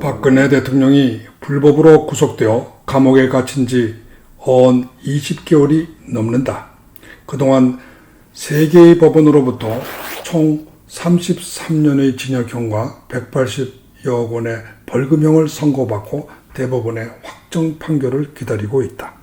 박근혜 대통령이 불법으로 구속되어 감옥에 갇힌 지 어언 20개월이 넘는다. 그동안 3개의 법원으로부터 총 33년의 징역형과 180여 원의 벌금형을 선고받고 대법원의 확정 판결을 기다리고 있다.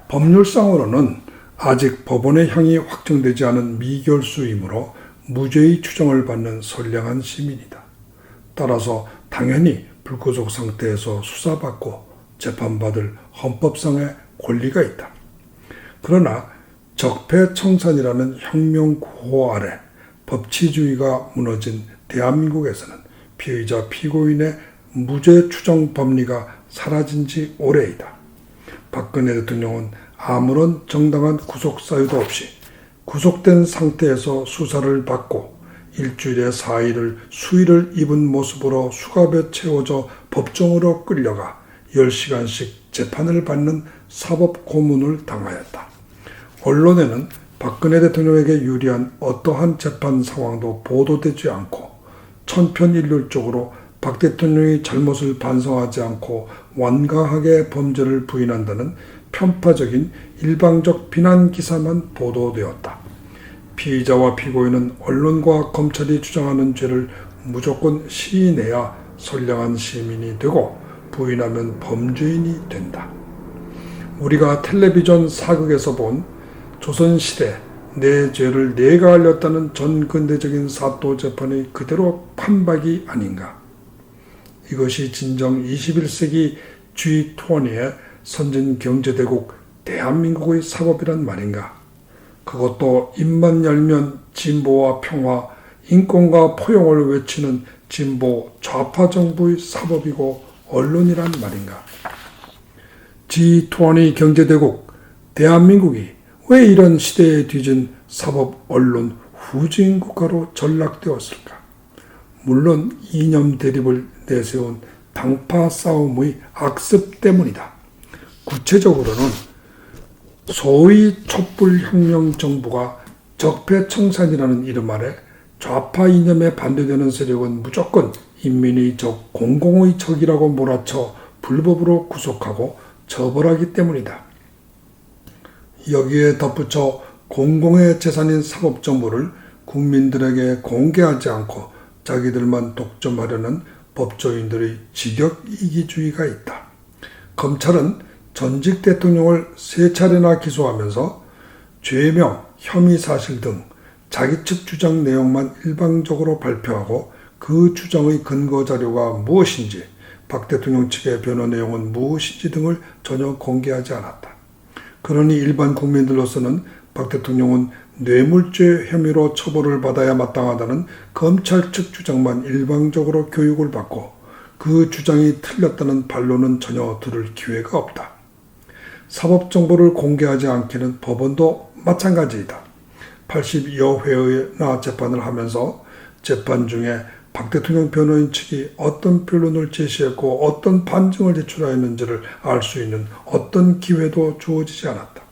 법률상으로는 아직 법원의 형이 확정되지 않은 미결수이므로 무죄의 추정을 받는 선량한 시민이다. 따라서 당연히 불구속 상태에서 수사받고 재판받을 헌법상의 권리가 있다. 그러나 적폐청산이라는 혁명구호 아래 법치주의가 무너진 대한민국에서는 피의자 피고인의 무죄 추정 법리가 사라진 지 오래이다. 박근혜 대통령은 아무런 정당한 구속 사유도 없이 구속된 상태에서 수사를 받고 일주일에 4일을 수의를 입은 모습으로 수갑에 채워져 법정으로 끌려가 10시간씩 재판을 받는 사법고문을 당하였다. 언론에는 박근혜 대통령에게 유리한 어떠한 재판 상황도 보도되지 않고 천편일률적으로 박 대통령이 잘못을 반성하지 않고 완강하게 범죄를 부인한다는 편파적인 일방적 비난 기사만 보도되었다. 피의자와 피고인은 언론과 검찰이 주장하는 죄를 무조건 시인해야 선량한 시민이 되고 부인하면 범죄인이 된다. 우리가 텔레비전 사극에서 본 조선시대 내 죄를 내가 알렸다는 전근대적인 사또재판의 그대로 판박이 아닌가. 이것이 진정 21세기 G20의 선진경제대국 대한민국의 사법이란 말인가. 그것도 입만 열면 진보와 평화, 인권과 포용을 외치는 진보 좌파 정부의 사법이고 언론이란 말인가. G20 경제대국 대한민국이 왜 이런 시대에 뒤진 사법 언론 후진 국가로 전락되었을까? 물론 이념 대립을 내세운 당파 싸움의 악습 때문이다. 구체적으로는 소위 촛불혁명 정부가 적폐청산이라는 이름 아래 좌파 이념에 반대되는 세력은 무조건 인민의 적, 공공의 적이라고 몰아쳐 불법으로 구속하고 처벌하기 때문이다. 여기에 덧붙여 공공의 재산인 사법정보를 국민들에게 공개하지 않고 자기들만 독점하려는 법조인들의 직역이기주의가 있다. 검찰은 전직 대통령을 3차례나 기소하면서 죄명, 혐의 사실 등 자기 측 주장 내용만 일방적으로 발표하고 그 주장의 근거 자료가 무엇인지, 박 대통령 측의 변호 내용은 무엇인지 등을 전혀 공개하지 않았다. 그러니 일반 국민들로서는 박 대통령은 뇌물죄 혐의로 처벌을 받아야 마땅하다는 검찰 측 주장만 일방적으로 교육을 받고 그 주장이 틀렸다는 반론은 전혀 들을 기회가 없다. 사법정보를 공개하지 않기는 법원도 마찬가지이다. 80여 회의나 재판을 하면서 재판 중에 박 대통령 변호인 측이 어떤 변론을 제시했고 어떤 판정을 제출하였는지를 알 수 있는 어떤 기회도 주어지지 않았다.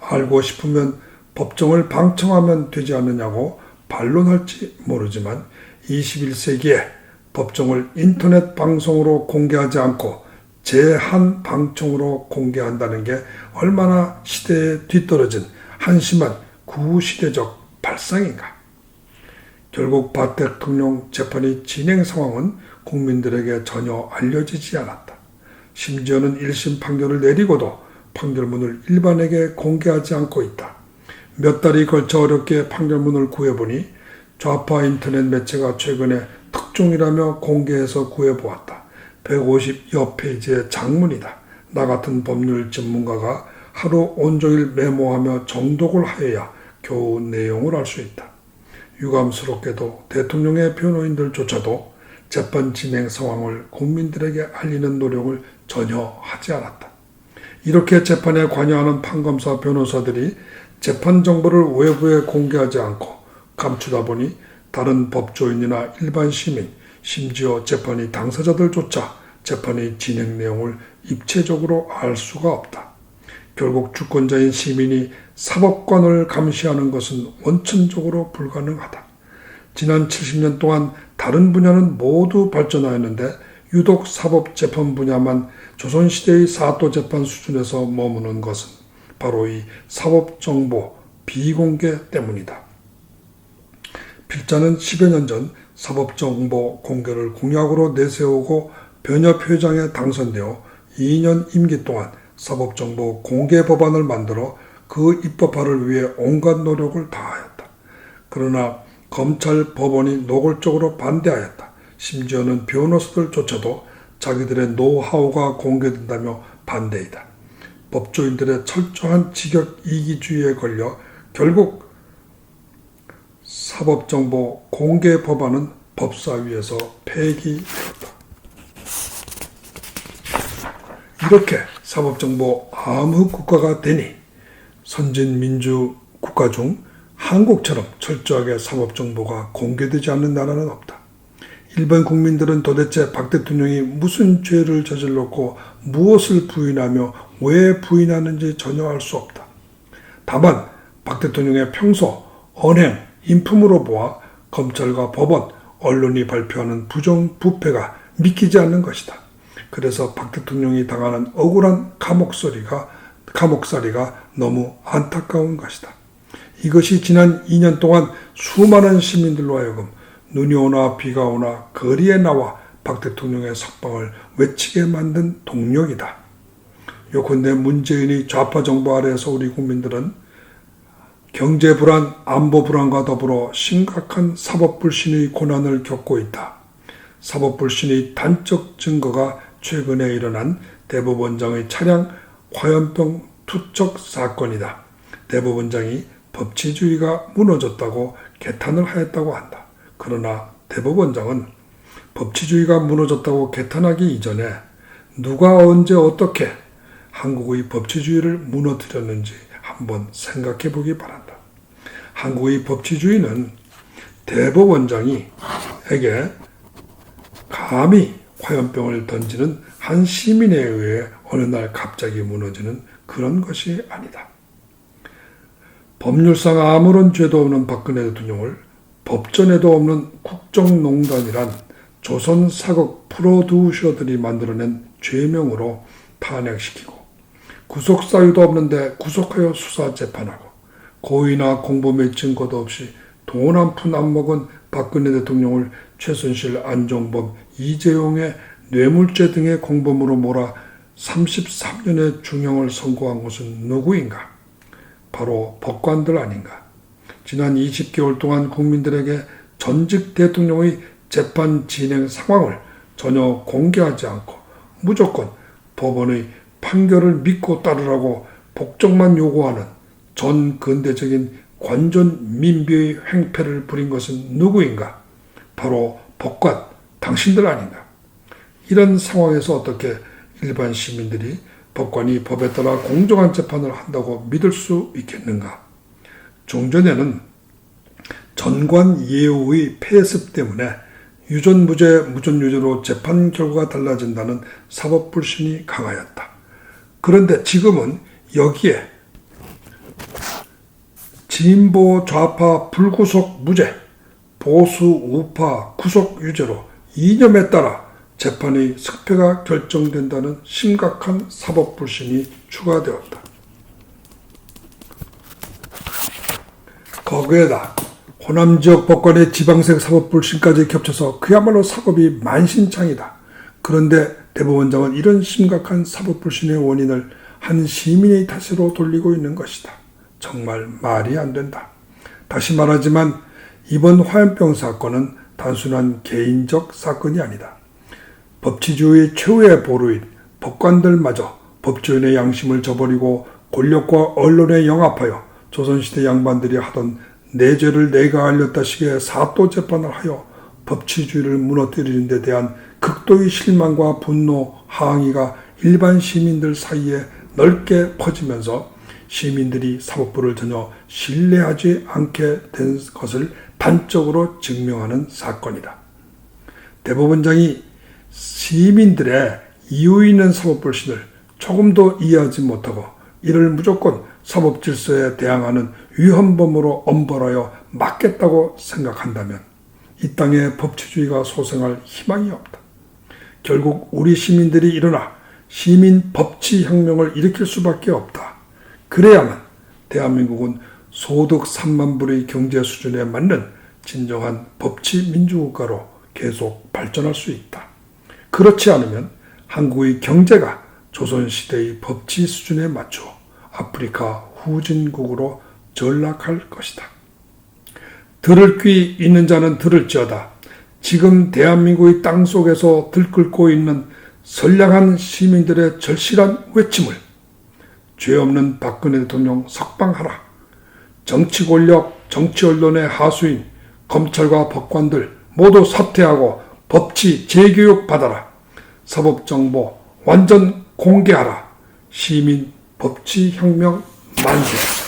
알고 싶으면 법정을 방청하면 되지 않느냐고 반론할지 모르지만 21세기에 법정을 인터넷 방송으로 공개하지 않고 제한 방청으로 공개한다는 게 얼마나 시대에 뒤떨어진 한심한 구시대적 발상인가. 결국 박 대통령 재판의 진행 상황은 국민들에게 전혀 알려지지 않았다. 심지어는 1심 판결을 내리고도 판결문을 일반에게 공개하지 않고 있다. 몇 달이 걸쳐 어렵게 판결문을 구해보니 좌파 인터넷 매체가 최근에 특종이라며 공개해서 구해보았다. 150여 페이지의 장문이다. 나 같은 법률 전문가가 하루 온종일 메모하며 정독을 하여야 겨우 내용을 알 수 있다. 유감스럽게도 대통령의 변호인들조차도 재판 진행 상황을 국민들에게 알리는 노력을 전혀 하지 않았다. 이렇게 재판에 관여하는 판검사 변호사들이 재판 정보를 외부에 공개하지 않고 감추다 보니 다른 법조인이나 일반 시민, 심지어 재판의 당사자들조차 재판의 진행 내용을 입체적으로 알 수가 없다. 결국 주권자인 시민이 사법권을 감시하는 것은 원천적으로 불가능하다. 지난 70년 동안 다른 분야는 모두 발전하였는데 유독 사법재판 분야만 조선시대의 사도재판 수준에서 머무는 것은 바로 이 사법정보 비공개 때문이다. 필자는 10여 년 전 사법정보 공개를 공약으로 내세우고 변협회장에 당선되어 2년 임기 동안 사법정보 공개 법안을 만들어 그 입법화를 위해 온갖 노력을 다하였다. 그러나 검찰, 법원이 노골적으로 반대하였다. 심지어는 변호사들조차도 자기들의 노하우가 공개된다며 반대이다. 법조인들의 철저한 직역 이기주의에 걸려 결국 사법정보 공개 법안은 법사위에서 폐기되었다. 이렇게 사법정보 암흑국가가 되니 선진민주 국가 중 한국처럼 철저하게 사법정보가 공개되지 않는 나라는 없다. 일반 국민들은 도대체 박 대통령이 무슨 죄를 저질렀고 무엇을 부인하며 왜 부인하는지 전혀 알 수 없다. 다만 박 대통령의 평소 언행, 인품으로 보아 검찰과 법원, 언론이 발표하는 부정부패가 믿기지 않는 것이다. 그래서 박 대통령이 당하는 억울한 감옥살이가 너무 안타까운 것이다. 이것이 지난 2년 동안 수많은 시민들로 하여금 눈이 오나 비가 오나 거리에 나와 박 대통령의 석방을 외치게 만든 동력이다. 요컨대 문재인의 좌파 정부 아래에서 우리 국민들은 경제 불안, 안보 불안과 더불어 심각한 사법 불신의 고난을 겪고 있다. 사법 불신의 단적 증거가 최근에 일어난 대법원장의 차량 화염병 투척 사건이다. 대법원장이 법치주의가 무너졌다고 개탄을 하였다고 한다. 그러나 대법원장은 법치주의가 무너졌다고 개탄하기 이전에 누가 언제 어떻게 한국의 법치주의를 무너뜨렸는지 한번 생각해 보기 바란다. 한국의 법치주의는 대법원장에게 감히 화염병을 던지는 한 시민에 의해 어느 날 갑자기 무너지는 그런 것이 아니다. 법률상 아무런 죄도 없는 박근혜 대통령을 법전에도 없는 국정농단이란 조선 사극 프로듀서들이 만들어낸 죄명으로 탄핵시키고 구속사유도 없는데 구속하여 수사 재판하고 고의나 공범의 증거도 없이 돈 한 푼 안 먹은 박근혜 대통령을 최순실, 안종범, 이재용의 뇌물죄 등의 공범으로 몰아 33년의 중형을 선고한 것은 누구인가? 바로 법관들 아닌가? 지난 20개월 동안 국민들에게 전직 대통령의 재판 진행 상황을 전혀 공개하지 않고 무조건 법원의 판결을 믿고 따르라고 복종만 요구하는 전 근대적인 관존 민비의 행패를 부린 것은 누구인가? 바로 법관, 당신들 아닌가? 이런 상황에서 어떻게 일반 시민들이 법관이 법에 따라 공정한 재판을 한다고 믿을 수 있겠는가? 종전에는 전관 예우의 폐습 때문에 유전무죄, 무전유죄로 재판 결과가 달라진다는 사법불신이 강하였다. 그런데 지금은 여기에 진보 좌파 불구속 무죄, 보수 우파 구속 유죄로 이념에 따라 재판의 승패가 결정된다는 심각한 사법불신이 추가되었다. 거기에다 호남지역 법관의 지방색 사법불신까지 겹쳐서 그야말로 사법이 만신창이다. 그런데 대법원장은 이런 심각한 사법불신의 원인을 한 시민의 탓으로 돌리고 있는 것이다. 정말 말이 안 된다. 다시 말하지만 이번 화염병 사건은 단순한 개인적 사건이 아니다. 법치주의 최후의 보루인 법관들마저 법조인의 양심을 저버리고 권력과 언론에 영합하여 조선시대 양반들이 하던 내 죄를 내가 알렸다시게 사또 재판을 하여 법치주의를 무너뜨리는 데 대한 극도의 실망과 분노, 항의가 일반 시민들 사이에 넓게 퍼지면서 시민들이 사법부를 전혀 신뢰하지 않게 된 것을 단적으로 증명하는 사건이다. 대법원장이 시민들의 이유 있는 사법불신을 조금도 이해하지 못하고 이를 무조건 사법질서에 대항하는 위헌범으로 엄벌하여 막겠다고 생각한다면 이 땅에 법치주의가 소생할 희망이 없다. 결국 우리 시민들이 일어나 시민 법치 혁명을 일으킬 수밖에 없다. 그래야만 대한민국은 소득 3만 불의 경제 수준에 맞는 진정한 법치 민주국가로 계속 발전할 수 있다. 그렇지 않으면 한국의 경제가 조선시대의 법치 수준에 맞춰 아프리카 후진국으로 전락할 것이다. 들을 귀 있는 자는 들을지어다. 지금 대한민국의 땅속에서 들끓고 있는 선량한 시민들의 절실한 외침을 죄 없는 박근혜 대통령 석방하라. 정치 권력, 정치 언론의 하수인, 검찰과 법관들 모두 사퇴하고 법치 재교육 받아라. 사법정보 완전 공개하라. 시민 법치 혁명 만세.